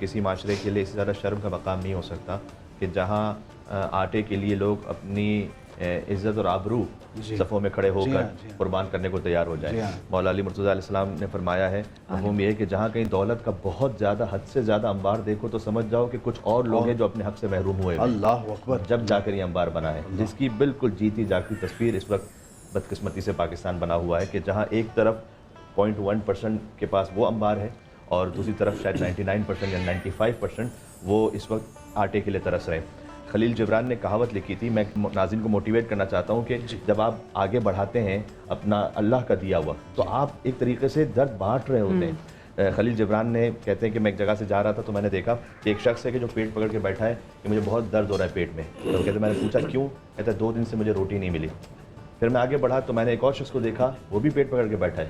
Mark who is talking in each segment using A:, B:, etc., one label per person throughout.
A: کسی معاشرے کے لیے اس سے زیادہ شرم کا مقام نہیں ہو سکتا کہ جہاں آٹے کے لیے لوگ اپنی عزت اور آبرو صفوں میں کھڑے ہو کر قربان کرنے کو تیار ہو جائیں۔ مولا علی مرتضیٰ علیہ السلام نے فرمایا ہے مفہوم یہ ہے کہ جہاں کہیں دولت کا بہت زیادہ حد سے زیادہ انبار دیکھو تو سمجھ جاؤ کہ کچھ اور لوگ ہیں جو اپنے حق سے محروم ہوئے ہیں۔
B: اللہ اکبر،
A: جب جا کر یہ انبار بنا ہے، جس کی بالکل جیتی جاگتی تصویر اس وقت بدقسمتی سے پاکستان بنا ہوا ہے کہ جہاں ایک طرف 0.1% کے پاس وہ انبار ہے اور دوسری طرف شاید 99% یا 95% وہ اس وقت آٹے کے لیے ترس رہے ہیں۔ خلیل جبران نے کہاوت لکھی تھی، میں ناظرین کو موٹیویٹ کرنا چاہتا ہوں کہ جب آپ آگے بڑھاتے ہیں اپنا اللہ کا دیا ہوا تو آپ ایک طریقے سے درد بانٹ رہے ہوتے ہیں۔ خلیل جبران نے کہتے ہیں کہ میں ایک جگہ سے جا رہا تھا تو میں نے دیکھا کہ ایک شخص ہے کہ جو پیٹ پکڑ کے بیٹھا ہے کہ مجھے بہت درد ہو رہا ہے پیٹ میں، تو کہتے ہیں میں نے پوچھا کیوں؟ کہتا ہے 2 دن سے مجھے روٹی نہیں ملی۔ پھر میں آگے بڑھا تو میں نے ایک اور شخص کو دیکھا، وہ بھی پیٹ پکڑ کے بیٹھا ہے۔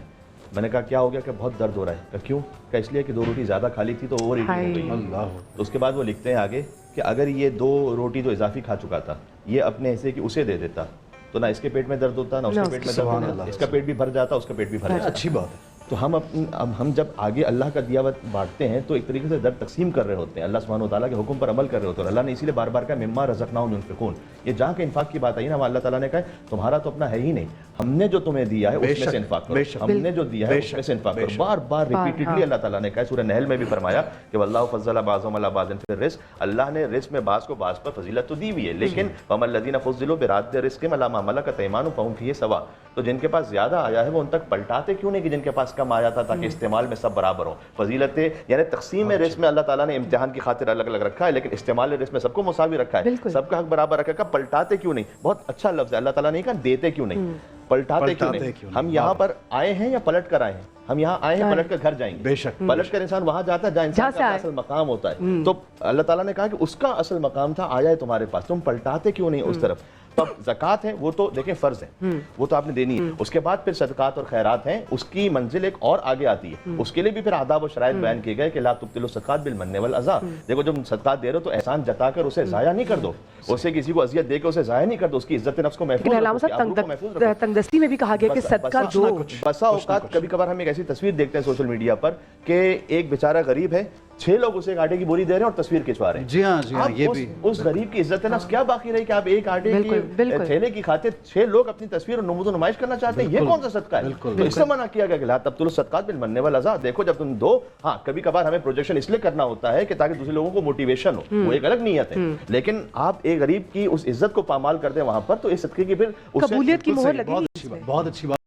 A: میں نے کہا کیا ہو گیا؟ کہ بہت درد ہو رہا ہے۔ کہا کیوں؟ کہ اس لیے کہ 2 روٹی زیادہ کھا لی تھی تو اوور ایٹنگ ہو گئی۔
B: اللہ،
A: تو اس کے بعد وہ لکھتے ہیں آگے کہ اگر یہ 2 روٹی جو اضافی کھا چکا تھا یہ اپنے حصے کی اسے دے دیتا تو نہ اس کے پیٹ میں درد ہوتا نہ اس کے پیٹ میں درد ہوتا، اس کا پیٹ بھی بھر جاتا، اس کا پیٹ بھی بھر جاتا۔
B: اچھی بات ہے۔
A: تو ہم جب آگے اللہ کا دیا ہوا بانٹتے ہیں تو ایک طریقے سے درد تقسیم کر رہے ہوتے ہیں، اللہ سبحانہ و تعالیٰ کے حکم پر عمل کر رہے ہوتے ہیں۔ اور اللہ نے اسی لیے بار بار کہا مما رزقناہم ينفقون، یہ جہاں کے انفاق کی بات آئی نا، اللہ تعالیٰ نے کہا تمہارا تو اپنا ہے ہی نہیں، ہم نے جو تمہیں دیا ہے اس میں سے انفاق کرو، ہم نے جو دیا ہے اس میں سے انفاق کرو۔ بار بار ریپیٹڈلی اللہ تعالیٰ نے کہا، سورہ نحل میں بھی فرمایا کہ واللہ فضل بعضهم علی بعض فی الرزق، اللہ نے رزق میں بعض کو بعض پر فضیلت تو دی ہوئی ہے، لیکن وَمَا الَّذِينَ فُضِّلُوا بِرَادِّ رِزْقِهِمْ عَلَىٰ مَا مَلَكَتْ أَيْمَانُهُمْ فَهُمْ فِيهِ سَوَاءٌ، تو جن کے پاس زیادہ آیا ہے وہ ان تک پلٹاتے کیوں نہیں کہ جن کے پاس کم آیا تھا، تاکہ استعمال میں سب برابر ہوں۔ فضیلتیں یعنی تقسیم رزق میں اللہ تعالیٰ نے امتحان کی خاطر الگ الگ رکھا ہے، لیکن استعمال رزق میں سب کو مساوی رکھا ہے، سب کا حق برابر رکھا ہے۔ پلٹاتے کیوں نہیں؟ بہت اچھا لفظ ہے، اللہ تعالیٰ نے کہا دیتے کیوں نہیں، پلٹاتے کیوں نہیں۔ ہم یہاں پر آئے ہیں یا پلٹ کر آئے ہیں؟ ہم یہاں آئے ہیں پلٹ کر گھر جائیں گے۔
B: بے شک،
A: پلٹ کر انسان وہاں جاتا ہے جہاں انسان کا اصل مقام ہوتا ہے۔ تو اللہ تعالیٰ نے کہا کہ اس کا اصل مقام تھا، آیا ہے تمہارے پاس، تم پلٹاتے کیوں نہیں اس طرف۔ تو اب زکوٰۃ ہے وہ تو دیکھیں فرض ہے، وہ تو آپ نے دینی ہے۔ اس کے بعد پھر صدقات اور خیرات ہیں، اس کی منزل ایک اور آگے آتی ہے، اس کے لیے بھی پھر آداب و شرائط بیان کیے گئے کہ لا تبطلوا الصدقات بالمن والأذى۔ دیکھو جب صدقات دے رہے ہو تو احسان جتا کر اسے ضائع نہیں کر دو، اسے کسی کو اذیت دے کے اسے ضائع نہیں کر دو، اس کی عزت نفس کو محفوظ رکھو۔
C: تنگدستی میں بھی کہا گیا کہ صدقہ دو۔
A: بسا اوقات کبھی کبھار ہم ایک ایسی تصویر دیکھتے ہیں سوشل میڈیا پر کہ ایک بیچارہ غریب ہے، 6 لوگ اسے ایک آٹے کی بوری دے رہے ہیں اور تصویر کھنچوا رہے ہیں۔
B: جی ہاں، یہ بھی
A: اس غریب کی عزت نفس کیا باقی رہی کہ آپ ایک آٹے کی تھیلے کی خاطر 6 لوگ اپنی تصویر اور نمود و نمائش کرنا چاہتے ہیں؟ یہ کون سا صدقہ ہے؟ تو اس سے منع کیا گیا کہ لا تبطلوا الصدقات بالمن والأذى۔ دیکھو جب تم دو، ہاں کبھی کبھار ہمیں پروجیکشن اس لیے کرنا ہوتا ہے کہ تاکہ دوسرے لوگوں کو موٹیویشن ہو، وہ ایک الگ نیت ہے، لیکن آپ ایک غریب کی اس عزت کو پامال کر دیں وہاں پر تو اس صدقے کی پھر
C: قبولیت کی مہر لگے گی۔
B: بہت اچھی بات۔